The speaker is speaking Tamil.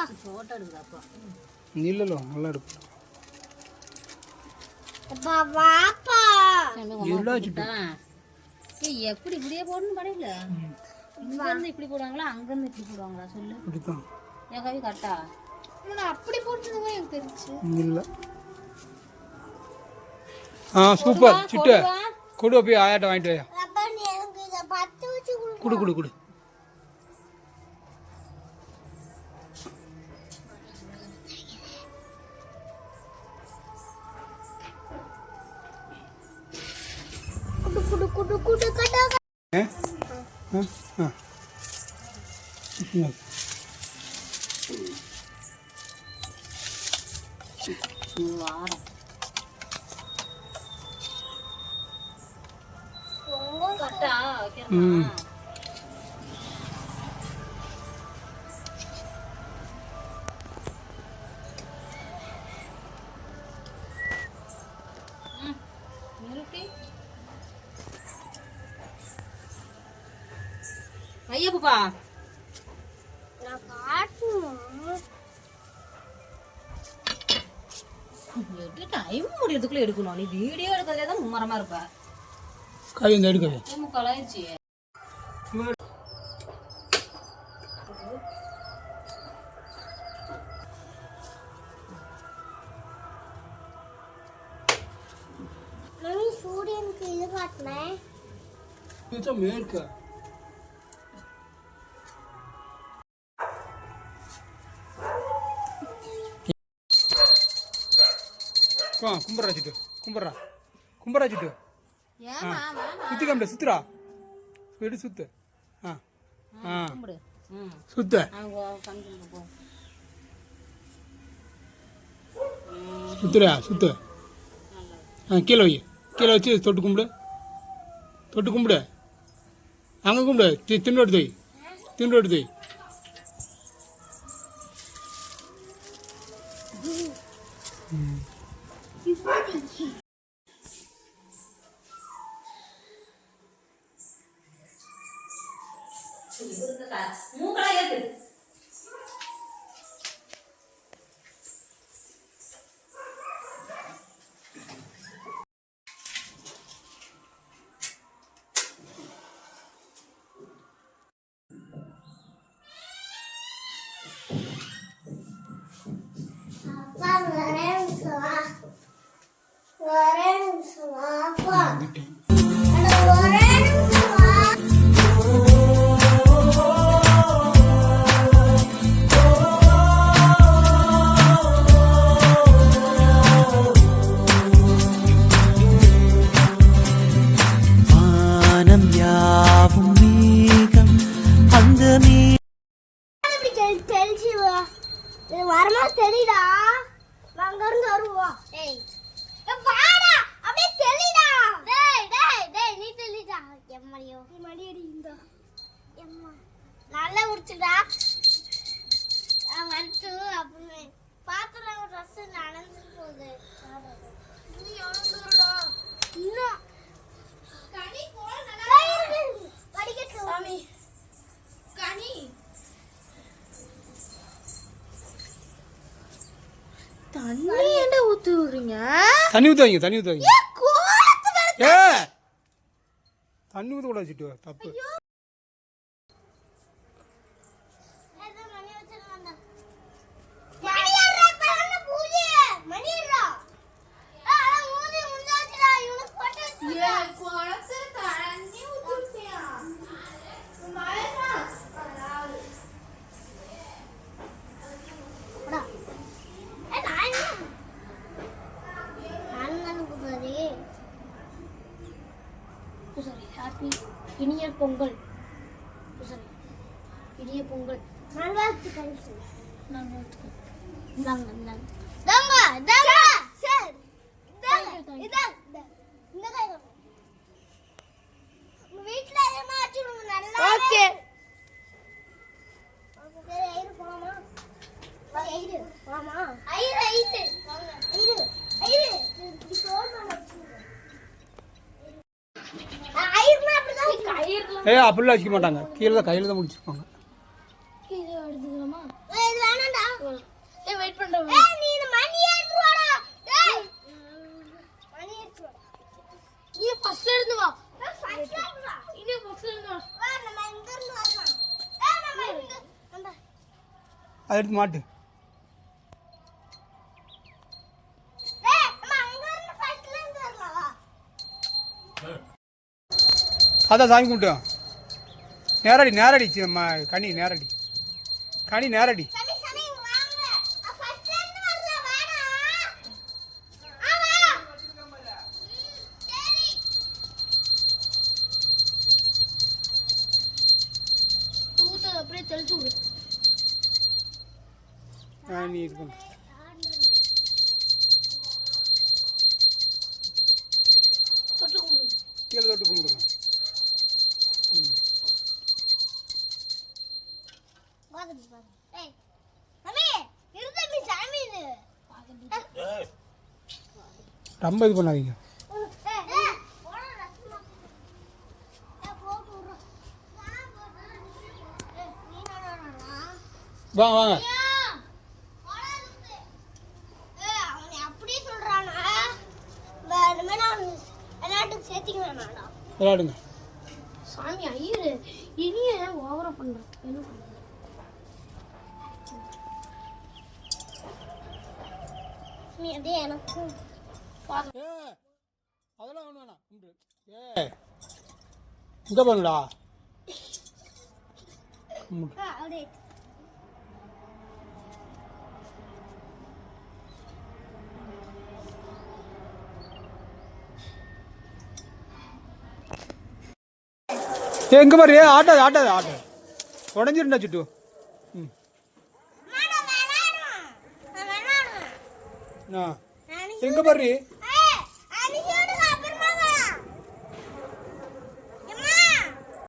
போட்டோ எடுக்குதாப்பா இல்ல நல்லா எடுப்பா அப்பா வாப்பா இருடா சிட்டு ஏய் எப்படி இப்படியே போடணும் படையில இங்க இருந்து இப்படி போடுவாங்களா அங்க இருந்து இப்படி போடுவாங்களா சொல்லு இப்படிதான் என் கவி கரெக்டா நான் அப்படி போட்டுதுவே எனக்கு தெரிஞ்சு இல்ல சூப்பர் சிட்டு கொடு போய் ஆயாட்ட வாங்கிட்டு வாயா அப்பா நீ எனக்கு இத பத்து வச்சு குடு குடு குடு குடு குடு குடு குடு கட வாரம் கரெக்டா வைக்கிறமா ஐயப்பா நான் காட்டுமா டைம் முடியறதுக்குள்ள எடுக்கணும் நீ வீடியோ எடுக்கிறதே தான் மும்மரமா இருப்ப காய் இந்த எடுக்கவே கலாய்ச்சி நான் சூரியனுக்கு இது காட்டுனேன் மேற்க கும்பரா சிட்டு கும்பரா சிட்டு சுத்தி காமிட சுத்துறா எடு சுத்து சுத்த சுத்துறா சுத்து கீழே வை கீழே வச்சு தொட்டு கும்பிடு அங்கே கும்பிடு திண்டு எடுத்து வை வரமா தெரியுதா அங்க இருந்து வருவோம் ஏய் வாடா அப்படியே தெரியுதா டேய் நீ தெரியுதா எம்மடியோ நீ மடியடி இந்த எம்மா நல்லா உரிச்சுடா வந்து அப்பவே பாத்துற Dress நனைஞ்சு போகுது நீ எவ்வளவு இன்னும் கனி போல நல்லா படிக்கட்டு சாமி கனி தண்ணி என்ன ஊத்துறீங்க தண்ணி ஊத்துவாங்க தண்ணி ஊத்த கூட வச்சுட்டு தப்பு இனிய பொங்கல் இனிய பொங்கல் நல்வாழ்த்துக்கள் அப்படிலாம் வச்சுக்க மாட்டாங்க கீழே தான் கையில் தான் முடிச்சிருப்பாங்க இது வேணாண்டா வெயிட் பண்றேன். நீ இந்த மணி எடுத்து வாடா. டேய். மணி எடுத்து வாடா. நீ ஃபர்ஸ்ட் எடுத்து வா. ஃபர்ஸ்ட் எடுத்து வா. இனி ஃபர்ஸ்ட் எடுத்து வா. வா நம்ம இங்க இருந்து வரலாம். நம்ம இங்க நம்ம அதை எடுத்து மாட்டு. நம்ம அங்க இருந்து ஃபர்ஸ்ட்ல இருந்து வரலாம் வா. அதான் சாமி கும்பிட்டோம். நேரடி நேரடி கனி நேரடி கனி நேரடி. சமி சமி வாங்க. ஃபர்ஸ்ட்ல இருந்து வரலாம் வாடா. ஆமா. சரி. தூத்த அப்படியே தெளிச்சு விடு. நீ இது பண்ணு. தொட்டு கும்பிடு. கீழே தொட்டு கும்பிடுங்க. வாங்க வாங்க. ஏய். சமி இருந்த மீ சாமி இது. ரொம்ப இது பண்ணாதீங்க. ஏய். போடா ரசமா. போட்டு விடு. ஏய் நீ நானா? வாங்க வாங்க. அவனை அப்படியே சொல்றானா? வேணுமே நான் எல்லாத்துக்கும் சேர்த்திக்க வேணாடா. விளையாடுங்க. சாமி ஐயரு இனிய ஓவரா பண்றான். என்ன பண்ற? நீ அதே எனக்கு அதெல்லாம் ஒன்றும் வேணாம். இங்கே பண்ணுடா. அப்படியே எங்கே பாரு ஆட்டாது ஆட்டாது ஆட்டாது உடஞ்சிருந்தா சுட்டு. ம் நான் விளையாடுவேன். எங்கே பாரு